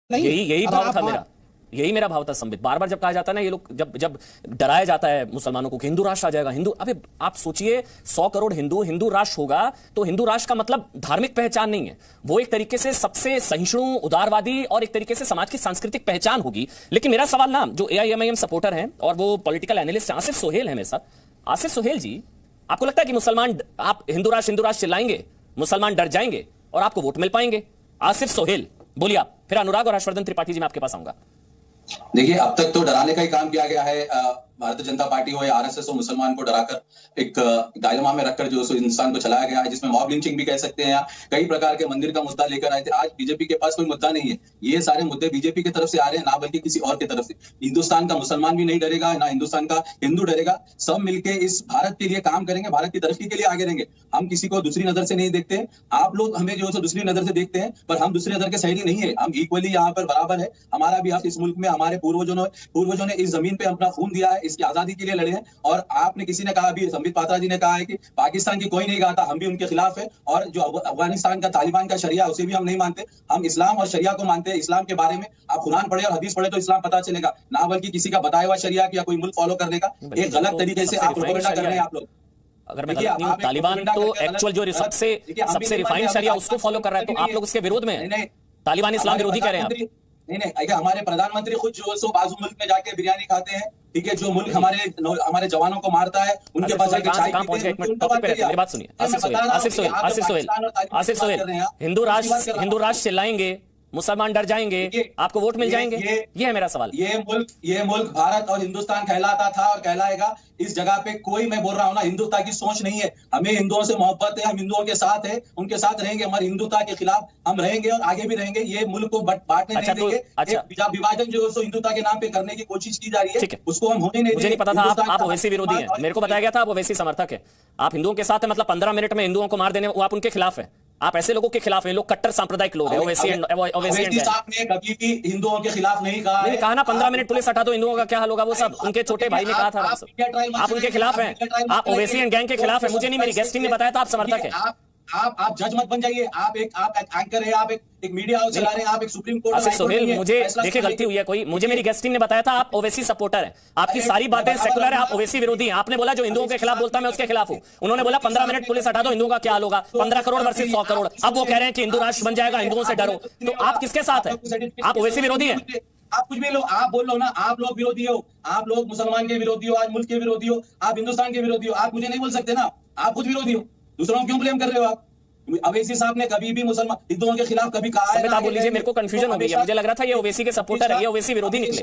नहीं। यही यही भाव था मेरा, यही मेरा भाव था संबित। बार बार जब कहा जाता है ना, ये लोग जब जब डराया जाता है मुसलमानों को कि हिंदू राष्ट्र आ जाएगा, हिंदू, अबे आप सोचिए 100 करोड़ हिंदू राष्ट्र होगा तो हिंदू राष्ट्र का मतलब धार्मिक पहचान नहीं है, वो एक तरीके से सबसे सहिष्णु, उदारवादी और एक तरीके से समाज की सांस्कृतिक पहचान होगी। लेकिन मेरा सवाल ना, जो AIMIM सपोर्टर हैं और वो पॉलिटिकल एनालिस्ट आसिफ सोहेल है मेरे साथ। आसिफ सोहेल जी, आपको लगता है कि मुसलमान, आप हिंदू राष्ट्र चिल्लाएंगे, मुसलमान डर जाएंगे और आपको वोट मिल पाएंगे? आसिफ सोहेल बोलिए आप, फिर अनुराग और हर्षवर्धन त्रिपाठी जी मैं आपके पास आऊंगा। देखिए, अब तक तो डराने का ही काम किया गया है। भारतीय जनता पार्टी हो या RSS हो, मुसलमान को डराकर एक डायलेमा में रखकर जो हिंदुस्तान को चलाया गया है, जिसमें मॉब लिंचिंग भी कह सकते हैं, या कई प्रकार के मंदिर का मुद्दा लेकर आए थे। आज बीजेपी के पास कोई मुद्दा नहीं है, ये सारे मुद्दे बीजेपी की तरफ से आ रहे हैं, ना बल्कि किसी और की तरफ से। हिंदुस्तान का मुसलमान भी नहीं डरेगा, ना हिंदुस्तान का हिंदू डरेगा। सब मिलकर इस भारत के लिए काम करेंगे, भारत की तरक्की के लिए आगे रहेंगे। हम किसी को दूसरी नजर से नहीं देखते। आप लोग हमें जो है दूसरी नजर से देखते हैं, पर हम दूसरी नजर के सहेली नहीं है। हम इक्वली यहाँ पर बराबर है। हमारा भी हक इस मुल्क में, हमारे पूर्वजों ने इस जमीन पे अपना खून दिया है, इसकी आजादी के लिए लड़े हैं। और आपने, किसी ने कहा, अभी संबित पात्रा जी ने कहा है कि पाकिस्तान की कोई नहीं कहा था, हम भी उनके खिलाफ है। और जो अफगानिस्तान का तालिबान का शरिया, उसे भी हम नहीं मानते। हम इस्लाम और शरिया को मानते हैं। इस्लाम के बारे में आप कुरान पढ़े और हदीस पढ़े तो इस्लाम पता चलेगा, ना बल्कि किसी का बताया हुआ शरिया या कोई मुल्क फॉलो करने का एक गलत तरीके से आप प्रोपेगेंडा कर रहे हैं आप लोग। अगर मैं गलत नहीं हूं, तालिबान तो एक्चुअल जो सबसे रिफाइंड शरिया उसको फॉलो कर रहा है, तो आप लोग उसके विरोध में हैं। तालिबान इस्लाम विरोधी कह रहे हैं आप। नहीं, हमारे प्रधानमंत्री खुद जो सो बाजू मुल्क में जाके बिरयानी खाते हैं, ठीक है, जो मुल्क हमारे जवानों को मारता है, उनके पास जाके चाय पीते हैं। मेरी बात सुनिए, आसिफ सोहेल, हिंदू राष्ट्र चिल्लाएंगे, मुसलमान डर जाएंगे, आपको वोट मिल जाएंगे? ये है मेरा सवाल। ये मुल्क भारत और हिंदुस्तान कहलाता था और कहलाएगा। इस जगह पे कोई, मैं बोल रहा हूँ ना, हिंदुत्व की सोच नहीं है। हमें हिंदुओं से मोहब्बत है, हम हिंदुओं के साथ है, उनके साथ रहेंगे। हमारी हिंदुत्व के खिलाफ हम रहेंगे और आगे भी रहेंगे। ये मुल्क को बांटने नहीं देंगे। विभाजन जो है हिंदुत्व के नाम पे करने की कोशिश की जा रही है, उसको हम होने नहीं देंगे। मुझे नहीं पता था आप ओवैसी विरोधी हैं, मेरे को बताया गया था आप ओवैसी समर्थक है। आप हिंदुओं के साथ है, मतलब 15 मिनट में हिंदुओं को मार देने, वो आप उनके खिलाफ है। आप ऐसे लोगों के खिलाफ हैं, लोग कट्टर सांप्रदायिक लोग हैं। ओवैसी साहब ने कभी भी हिंदुओं के खिलाफ नहीं कहा। नहीं कहा ना, 15 मिनट पुलिस हटा दो, हिंदुओं का क्या हाल होगा? वो सब उनके छोटे भाई ने कहा था। आप उनके खिलाफ हैं, आप ओवैसी एंड गैंग के खिलाफ हैं। मुझे नहीं, मेरी गेस्ट टीम ने बताया था आप समर्थक हैं। आप जज मत बन जाइए। आप एक एंकर है, आप एक मीडिया हाउस चला रहे हैं, आप एक सुप्रीम कोर्ट। आसिफ सोहेल, मुझे देखिए गलती हुई है कोई, मुझे मेरी गेस्ट टीम ने बताया था आप ओवैसी सपोर्टर हैं। आपकी सारी बातें सेकुलर है, आप ओवैसी विरोधी हैं। आपने बोला जो हिंदुओं के खिलाफ बोलता मैं उसके खिलाफ हूं। उन्होंने बोला 15 मिनट पुलिस हटा दो, हिंदुओं का क्या हाल होगा? 15 करोड़ वर्सेस 100 करोड़। अब वो कह रहे हैं कि हिंदू राष्ट्र बन जाएगा, हिंदुओं से डरो। तो आप किसके साथ हैं? आप ओवैसी विरोधी हैं? आप कुछ भी लो, आप बोल लो ना, आप लोग विरोधी हो, आप लोग मुसलमान के विरोधी हो, आज मुल्क के विरोधी हो, आप हिंदुस्तान के विरोधी हो। आप मुझे नहीं बोल सकते ना, आप खुद विरोधी हो। दूसरों को क्यों ब्लेम कर रहे हो आप? ओवैसी साहब ने कभी भी मुसलमान हिंदुओं के खिलाफ कभी कहा है? आप बोल लीजिए, मेरे को कंफ्यूजन हो गई है। मुझे लग रहा था ये ओवैसी के सपोर्टर है, ये ओवैसी विरोधी निकले।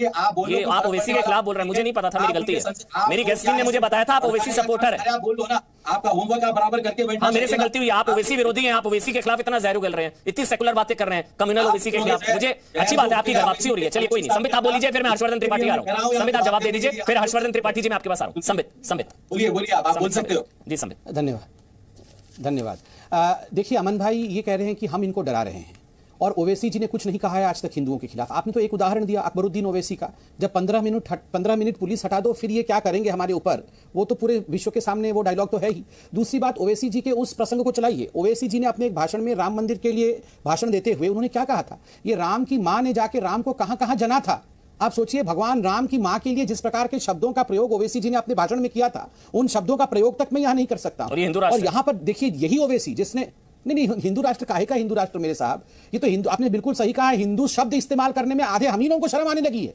ये आप ओवैसी के खिलाफ बोल रहे हैं, मुझे नहीं पता था, मेरी गलती है। मेरी गेस्ट टीम ने मुझे बताया था आप ओवैसी सपोर्टर है। आप बोल लो ना, आपका होमवर्क आप बराबर करके बैठना। हाँ, मेरे से गलती हुई। आप ओवैसी विरोधी हैं, आप ओवैसी के खिलाफ इतना जहर उगल रहे हैं, इतनी सेकुलर बातें कर रहे हैं, कम्युनल ओवैसी के खिलाफ। मुझे अच्छी बात है, आपकी वापसी हो रही है। चलिए कोई नहीं, संबित आप बोल लीजिए, फिर मैं हर्षवर्धन त्रिपाठी आ रहा हूँ। संबित आप जवाब दे दीजिए, फिर हर्षवर्धन त्रिपाठी जी मैं आपके पास आ रहा हूँ। संबित बोलिए, आप बोल सकते हो जी। संबित, धन्यवाद। देखिए, अमन भाई ये कह रहे हैं कि हम इनको डरा रहे हैं और ओवैसी जी ने कुछ नहीं कहा है आज तक हिंदुओं के खिलाफ। आपने तो एक उदाहरण दिया अकबरुद्दीन ओवैसी का, जब 15 मिनट पुलिस हटा दो फिर ये क्या करेंगे हमारे ऊपर, वो तो पूरे विश्व के सामने वो डायलॉग तो है ही। दूसरी बात, ओवैसी जी के उस प्रसंग को चलाइए। ओवैसी जी ने अपने एक भाषण में राम मंदिर के लिए भाषण देते हुए उन्होंने क्या कहा था? ये राम की मां ने जाके राम को कहां कहां जना था। आप सोचिए, भगवान राम की मां के लिए जिस प्रकार के शब्दों का प्रयोग ओवैसी जी ने अपने भाषण में किया था, उन शब्दों का प्रयोग तक मैं यहां नहीं कर सकता। और यहां पर देखिए, यही ओवैसी जिसने नहीं, हिंदू राष्ट्र काहे का हिंदू राष्ट्र मेरे साहब, ये तो हिंदू, आपने बिल्कुल सही कहा है, हिंदू शब्द इस्तेमाल करने में आधे हम ही लोगों को शर्म आने लगी है।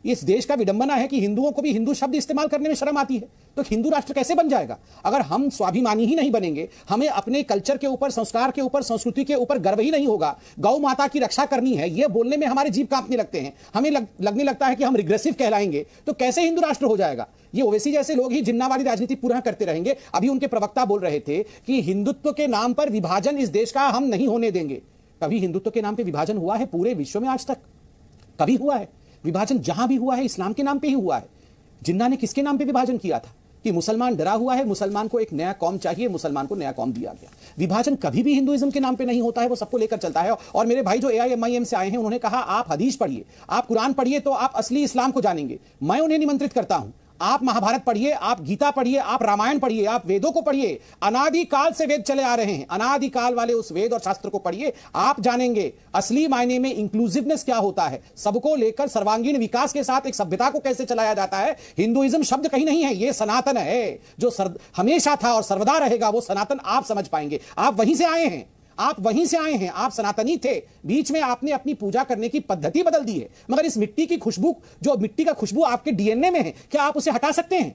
इस देश का विडंबना है कि हिंदुओं को भी हिंदू शब्द इस्तेमाल करने में शर्म आती है। तो हिंदू राष्ट्र कैसे बन जाएगा अगर हम स्वाभिमानी ही नहीं बनेंगे? हमें अपने कल्चर के ऊपर, संस्कार के ऊपर, संस्कृति के ऊपर गर्व ही नहीं होगा। गौ माता की रक्षा करनी है, ये बोलने में हमारे जीभ कांपने लगते हैं, हमें लगने लगता है कि हम रिग्रेसिव कहलाएंगे। तो कैसे हिंदू राष्ट्र हो जाएगा? ये ओवैसी जैसे लोग ही जिन्नावादी राजनीति पूरा करते रहेंगे। अभी उनके प्रवक्ता बोल रहे थे कि हिंदुत्व के नाम पर विभाजन इस देश का हम नहीं होने देंगे। कभी हिंदुत्व के नाम पर विभाजन हुआ है पूरे विश्व में? आज तक कभी हुआ है विभाजन? जहां भी हुआ है इस्लाम के नाम पे ही हुआ है। जिन्ना ने किसके नाम पे विभाजन किया था? कि मुसलमान डरा हुआ है, मुसलमान को एक नया कौम चाहिए, मुसलमान को नया कौम दिया गया। विभाजन कभी भी हिंदुइज्म के नाम पे नहीं होता है, वो सबको लेकर चलता है। और मेरे भाई जो AIMIM से आए हैं, उन्होंने कहा आप हदीस पढ़िए, आप कुरान पढ़िए, तो आप असली इस्लाम को जानेंगे। मैं उन्हें निमंत्रित करता हूं, आप महाभारत पढ़िए, आप गीता पढ़िए, आप रामायण पढ़िए, आप वेदों को पढ़िए। अनादिकाल से वेद चले आ रहे हैं, अनादिकाल वाले उस वेद और शास्त्र को पढ़िए, आप जानेंगे असली मायने में इंक्लूसिवनेस क्या होता है, सबको लेकर सर्वांगीण विकास के साथ एक सभ्यता को कैसे चलाया जाता है। हिंदुइज्म शब्द कहीं नहीं है, यह सनातन है, जो हमेशा था और सर्वदा रहेगा, वो सनातन आप समझ पाएंगे। आप वहीं से आए हैं, आप वहीं से आए हैं, आप सनातनी थे, बीच में आपने अपनी पूजा करने की पद्धति बदल दी है, मगर इस मिट्टी की खुशबू, जो मिट्टी का खुशबू आपके डीएनए में है, क्या आप उसे हटा सकते हैं?